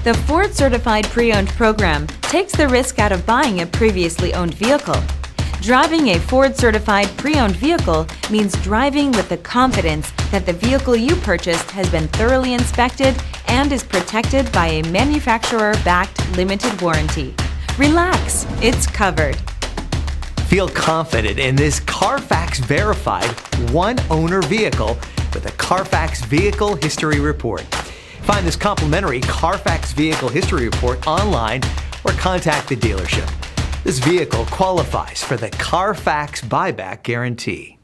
The Ford Certified Pre-Owned program takes the risk out of buying a previously owned vehicle. Driving a Ford Certified Pre-Owned vehicle means driving with the confidence that the vehicle you purchased has been thoroughly inspected and is protected by a manufacturer-backed limited warranty. Relax, it's covered. Feel confident in this Carfax verified one-owner vehicle with a Carfax Vehicle History Report. Find this complimentary Carfax Vehicle History Report online or contact the dealership. This vehicle qualifies for the Carfax Buyback Guarantee.